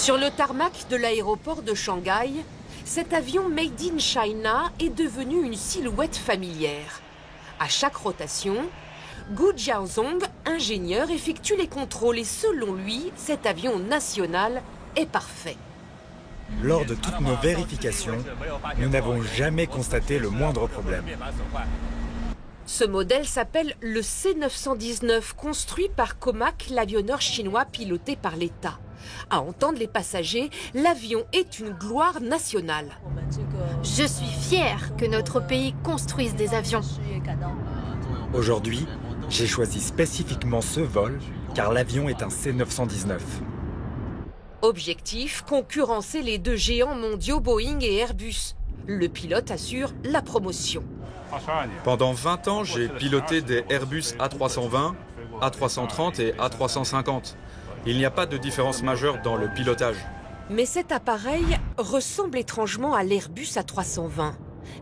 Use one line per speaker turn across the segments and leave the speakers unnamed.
Sur le tarmac de l'aéroport de Shanghai, cet avion Made in China est devenu une silhouette familière. À chaque rotation, Gu Jiaozong, ingénieur, effectue les contrôles et selon lui, cet avion national est parfait.
Lors de toutes nos vérifications, nous n'avons jamais constaté le moindre problème.
Ce modèle s'appelle le C919, construit par Comac, l'avionneur chinois piloté par l'État. À entendre les passagers, l'avion est une gloire nationale.
Je suis fière que notre pays construise des avions.
Aujourd'hui, j'ai choisi spécifiquement ce vol car l'avion est un C919.
Objectif, concurrencer les deux géants mondiaux Boeing et Airbus. Le pilote assure la promotion.
Pendant 20 ans, j'ai piloté des Airbus A320, A330 et A350. Il n'y a pas de différence majeure dans le pilotage.
Mais cet appareil ressemble étrangement à l'Airbus A320.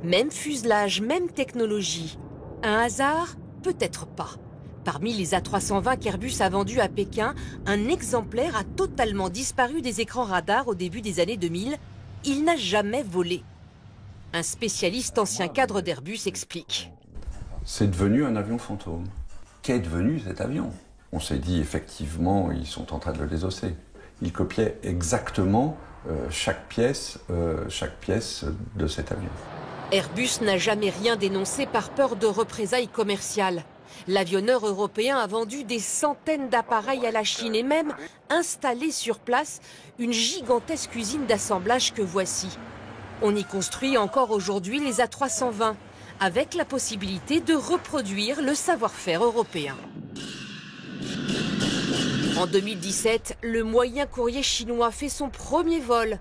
Même fuselage, même technologie. Un hasard? Peut-être pas. Parmi les A320 qu'Airbus a vendus à Pékin, un exemplaire a totalement disparu des écrans radars au début des années 2000. Il n'a jamais volé. Un spécialiste ancien cadre d'Airbus explique.
C'est devenu un avion fantôme. Qu'est devenu cet avion? On s'est dit effectivement, ils sont en train de le désosser. Ils copiaient exactement chaque pièce de cet avion.
Airbus n'a jamais rien dénoncé par peur de représailles commerciales. L'avionneur européen a vendu des centaines d'appareils à la Chine et même installé sur place une gigantesque usine d'assemblage que voici. On y construit encore aujourd'hui les A320, avec la possibilité de reproduire le savoir-faire européen. En 2017, le moyen courrier chinois fait son premier vol.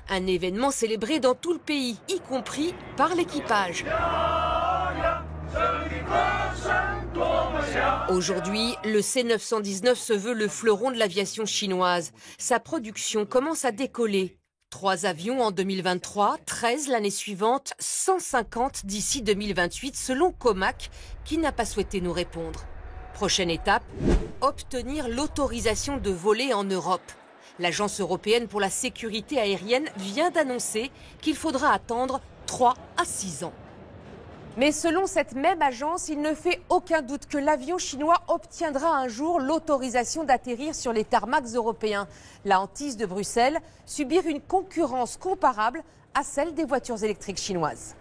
Un événement célébré dans tout le pays, y compris par l'équipage. Aujourd'hui, le C919 se veut le fleuron de l'aviation chinoise. Sa production commence à décoller. 3 avions en 2023, 13 l'année suivante, 150 d'ici 2028 selon Comac, qui n'a pas souhaité nous répondre. Prochaine étape, obtenir l'autorisation de voler en Europe. L'Agence européenne pour la sécurité aérienne vient d'annoncer qu'il faudra attendre 3 à 6 ans. Mais selon cette même agence, il ne fait aucun doute que l'avion chinois obtiendra un jour l'autorisation d'atterrir sur les tarmacs européens. La hantise de Bruxelles, subir une concurrence comparable à celle des voitures électriques chinoises.